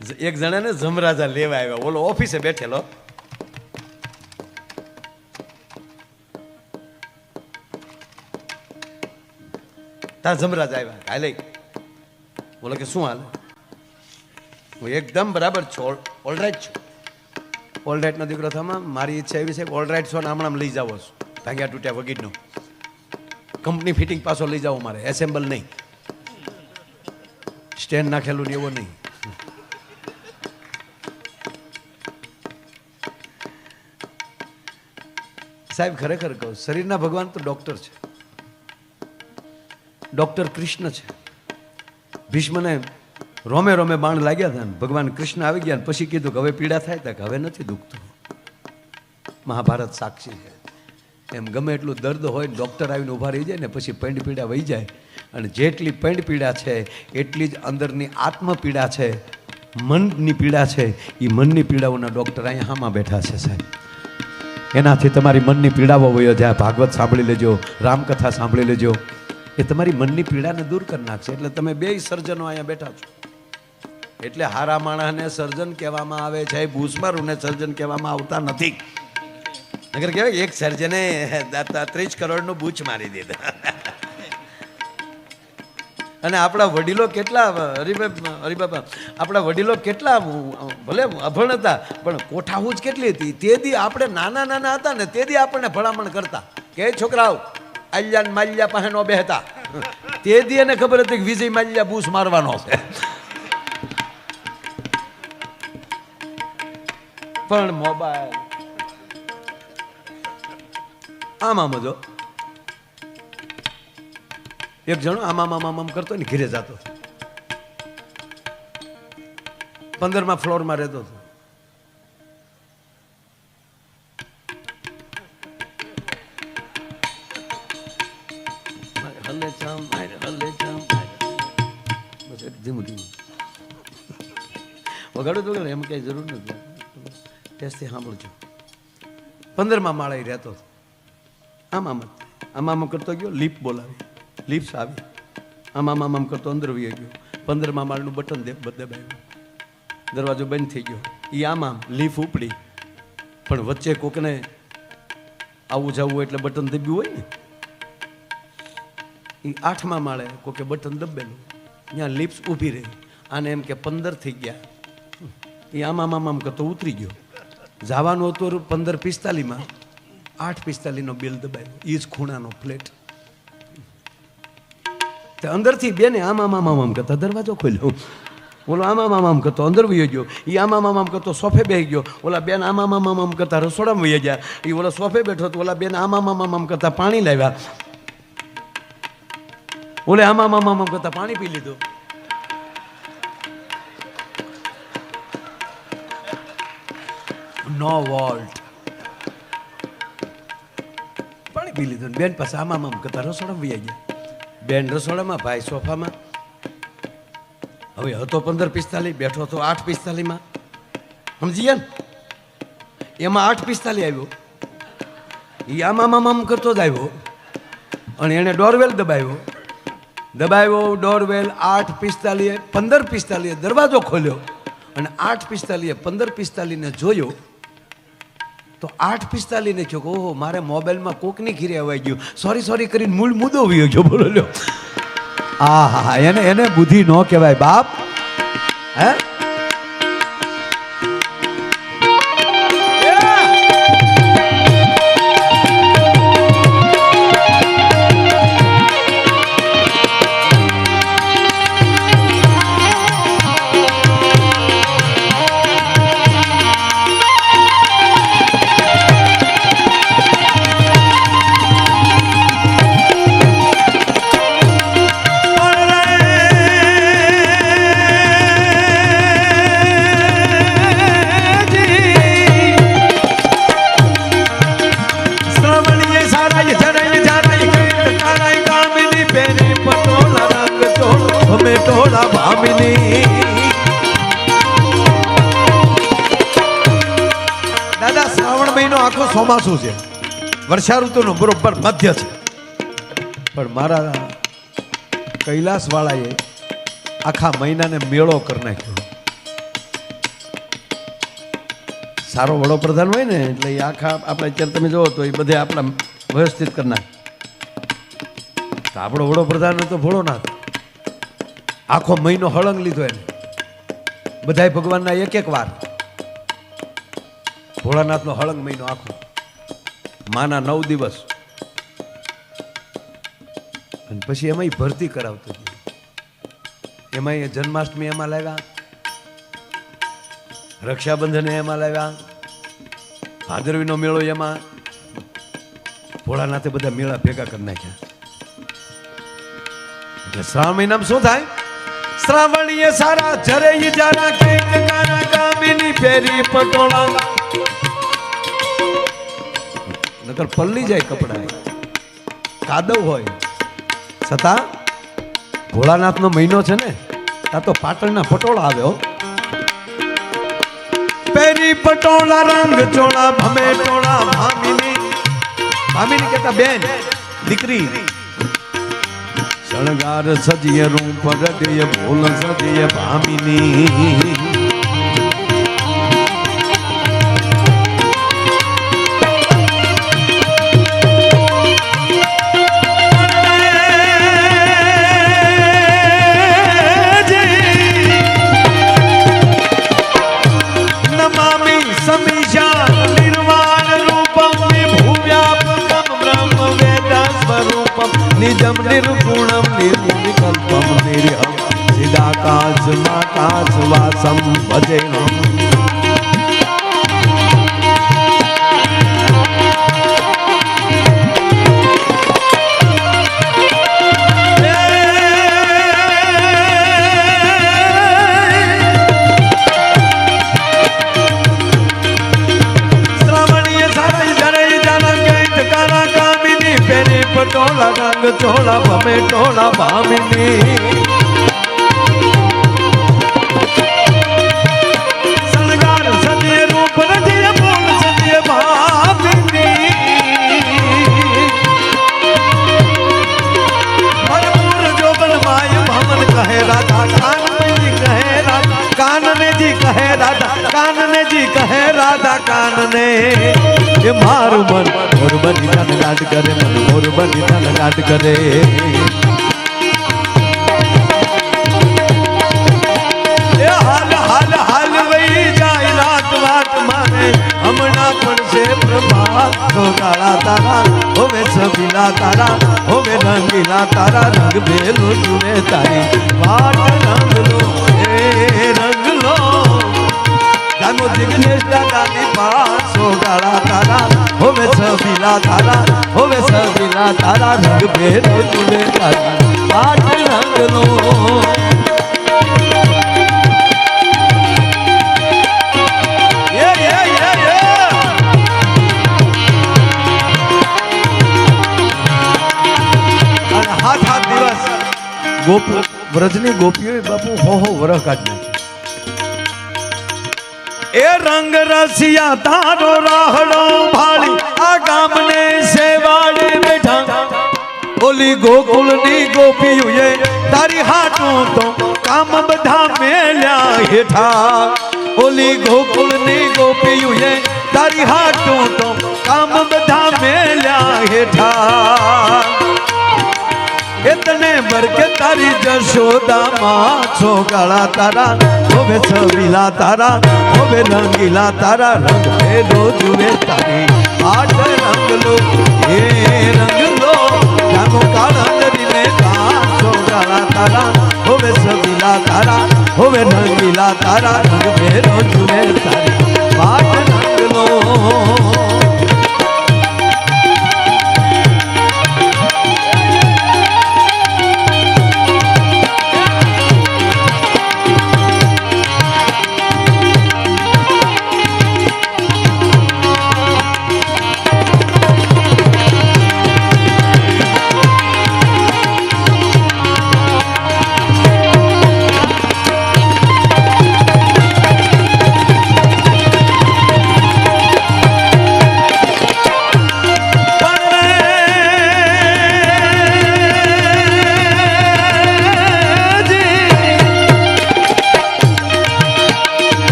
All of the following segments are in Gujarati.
એક જણાને જમરાજા લેવા આવ્યા, ઓલો ઓફિસે બેઠેલો, ત્યાં જમરાજા આવ્યા, હાલે બોલો કે શું હાલે? હું એકદમ બરાબર છું, ઓલરાઈટ છું. ઓલરાઈટ નો દીકરો થવામાં મારી ઈચ્છા એવી છે કે ઓલરાઈટ છો ને હમણાં લઈ જાવો છો, ભાગ્યા તૂટ્યા વગીરનો કંપની ફિટિંગ પાછો લઈ જાઓ મારે, એસેમ્બલ નહીં, સ્ટેન્ડ નાખેલું ને એવો નહીં. સાહેબ ખરેખર કહું, શરીરના ભગવાન તો ડોક્ટર છે, ડોક્ટર કૃષ્ણ છે. ભીષ્મને રોમે રોમે બાણ લાગ્યા હતા ને ભગવાન કૃષ્ણ આવી ગયા ને પછી કીધું કે હવે પીડા થાય તા કે હવે નથી દુખતું. મહાભારત સાક્ષી છે. એમ ગમે એટલું દર્દ હોય ડૉક્ટર આવીને ઊભા રહી જાય ને પછી પૈંડ પીડા વહી જાય. અને જેટલી પૈંડ પીડા છે એટલી જ અંદરની આત્મ પીડા છે, મનની પીડા છે. એ મનની પીડાઓના ડૉક્ટર અહીંયા હામાં બેઠા છે સાહેબ. એનાથી તમારી મનની પીડાઓ વયો જાય. ભાગવત સાંભળી લેજો, રામકથા સાંભળી લેજો, એ તમારી મનની પીડાને દૂર કરી નાખશે. એટલે તમે બેય સર્જનો અહીંયા બેઠા છો. એટલે હારા માણસને સર્જન કહેવામાં આવે છે, ભૂસમારુને સર્જન કહેવામાં આવતા નથી. નગર કહેવાય એક સર્જને 30 કરોડનું બૂચ મારી દીધા. અને આપણા વડીલો કેટલા, હરિબાપા આપણા વડીલો કેટલા ભલે અભણ હતા પણ કોઠાહૂજ કેટલી હતી. તે દી આપણે નાના નાના હતા ને તે દી આપણને ભલામણ કરતા કે છોકરાઓ આલ્યા માલ્યા પાસે નો બેહતા. તે દી એને ખબર હતી કે વિજય માલ્યા બૂસ મારવાનો છે. પણ મોબાઈલ આમાં મજો એક જણો આમ કરતો ને ઘીરે જતો, 15મા ફ્લોરમાં રહેતો હતો. વગાડો તો એમ કઈ જરૂર નથી, ટેસ્ટથી સાંભળજો. 15મા માળે રહેતો હતો. આમ કરતો ગયો, લીપ બોલાવી, લીપ્સ આવી, આમ કરતો અંદર વહી ગયો. 15મા માળનું બટન દબાવ્યું, દરવાજો બંધ થઈ ગયો. એ આમ લીફ ઉપડી, પણ વચ્ચે કોકને આવું જવું એટલે બટન દબ્યું હોય ને. એ 8મા માળે કોકે બટન દબેલું, ત્યાં લીપ્સ ઊભી રહી. આને એમ કે 15 થઈ ગયા. એ આમ કરતો ઉતરી ગયો. જવાનું હતું 15:45માં, 8:45નો બિલ દબાવ્યો. એ જ ખૂણાનો ફ્લેટ. અંદરથી બેને આમ કરતા દરવાજો ખોલ્યો. ઓલો આમ કરતો અંદર વહી ગયો. એ આમ કરતો સોફે બેસી ગયો. ઓલા બેન આમ કરતા રસોડામાં વહી ગયા. એ ઓલા સોફે બેઠો તો ઓલા બેન આમ કરતા પાણી લાવ્યા. ઓલે આમ કરતા પાણી પી લીધું. નો વોલ્ટ પાણી પી લીધું. બેન પાસે આમ કરતા રસોડામાં વહી ગયા. બેન રસોડામાં, ભાઈ સોફામાં. હવે હતો 15:45, બેઠો હતો 8:45માં. સમજી ગયા ને? એમાં 8:45 આવ્યો. એ આમ કરતો જ આવ્યો અને એને ડોરવેલ દબાવ્યો. ડોરવેલ 8:45, 15:45 દરવાજો ખોલ્યો અને 8:45, 15:45 જોયો તો 8:45 કહ્યું કે ઓહો મારે મોબાઈલમાં કોકની ઘીરે અવાઈ ગયું. સોરી કરીને મૂળ મુદ્દો વયો ગયો. બોલો લ્યો. હા એને બુદ્ધિ ન કહેવાય બાપ. હે દાદા શ્રાવણ મહિનો આખો ચોમાસું છે, વર્ષા ઋતુનો બરોબર મધ્ય છે. પણ મારા કૈલાસ વાળાએ આખા મહિનાને મેળો કરી નાખ્યો. સારો વડોપ્રધાન હોય ને એટલે એ આખા આપણે અત્યારે તમે જુઓ તો એ બધે આપણા વ્યવસ્થિત કરી નાખે. તો આપણો વડોપ્રધાન તો ભોળોનાથ આખો મહિનો હળંગ લીધો એને બધાય ભગવાનના એક વાર. ભોળાનાથનો હળંગ મહિનો આખો, માના 9 દિવસ, અને પછી એમાં ભરતી કરાવતો. એમાં જન્માષ્ટમી એમાં લાવ્યા, રક્ષાબંધન એમાં લાવ્યા, ભાદરવીનો મેળો એમાં. ભોળાનાથે બધા મેળા ભેગા કરી નાખ્યા. એટલે શ્રાવણ મહિનામાં શું થાય? શ્રાવણીય સારા જરે જારા કે ગાના કામિની ફેરી પટોળા. નકર પલ્લી જાય કપડા, કાદવ હોય છતાં ભોળાનાથનો મહિનો છે ને, આ તો પાટણના પટોળા આવ્યો. પેરી પટોળા રંગ ચોળા ભમે ટોળા ભામીની. ભામીની કેતા બેન, દીકરી. શણગાર સજીએ રૂપ રડીએ ભોલ સજીએ ભામીની. નિજમ નિર્ગુણમ નિર્વિકલ્પમ નિર્હમ સિદાકાશમાકાશ વાસમ ભજેહમ. પટોળા રંગ ચોળા ભમે ટોળા ભામીની. શણગાર સજીએ રૂપ રજીએ બોલ સજીએ ભામીની. ભરપૂર જોગન માય ભમન કહે રાધા કાનને કહે રાધા કાનને જી કહે રાધા કાનને જી કહે રાધા કાનને. એ મારું મન મોર બની ધન લાડ કરે, મન મોર બની ધન લાડ કરે. એ હાલ હાલ હાલ વહી જાય રાત વાત માને, હમણાં પણ છે પ્રભાત. ગાળા તારા હોવે સબીલા તારા હોવે રંગીલા તારા, રંગ ભેલો જુએ તારી વાટ રંગલો એ રંગલો. જાનો જિગ્નેશ દાદાની પાસો ગાળા તારા હોવે સબીલા તારા હોવે સબીલા તારા, રંગ ભેરો તુલે તારા પાટ રંગનો. અને હાથ દિવસ વ્રજની ગોપીઓ બાપુ હો વરહ કાઢી. એ રંગ રસિયા તારો રાહડો ભાળી આ ગામને સેવાડે બેઠા. ઓલી ગોકુળની ગોપીઓએ તારી હાટું તો કામ બધા મેલ્યા હેઠા. ઓલી ગોકુળની ગોપીઓએ તારી હાટું તો કામ બધા મેલ્યા હેઠા. તને બરકે તારી જશોદા માં છો ગાળા તારા હોવે સબીલા તારા હોવે રંગીલા તારા, રંગ ભેદો જુએ તારી આટ રંગલો એ રંગલો. જાનો કાળંદરીને કાચો ગાળા તારા હોવે સબીલા તારા હોવે રંગીલા તારા, રંગ ભેદો જુએ તારી આટ રંગલો.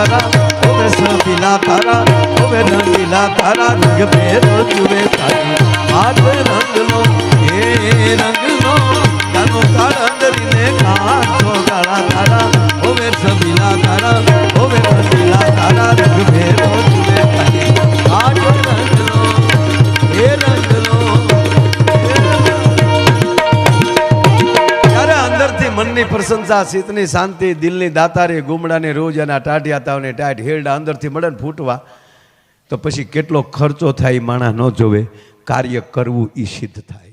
તારા ઓવે સબીલા તારા ઓવે રંગીલા તારા રંગ ભેરો જુએ તારી હાથ રંગલો એ રંગલો જાનો કાળા દરીને કાઠો ગાળા તારા ઓવે સબીલા તારા ઓવે રંગીલા તારા રંગ ભેરો જુએ તારી હાથ રંગલો એ રંગલો મનની પ્રશંસા ચિત્તની શાંતિ દિલની દાતારી ગુમડાની રોજ અને ટાઢિયા તાવને ટાઢ હેરડા અંદરથી મળે ને ફૂટવા તો પછી કેટલો ખર્ચો થાય માણા ન જોવે કાર્ય કરવું ઈ સિદ્ધ થાય.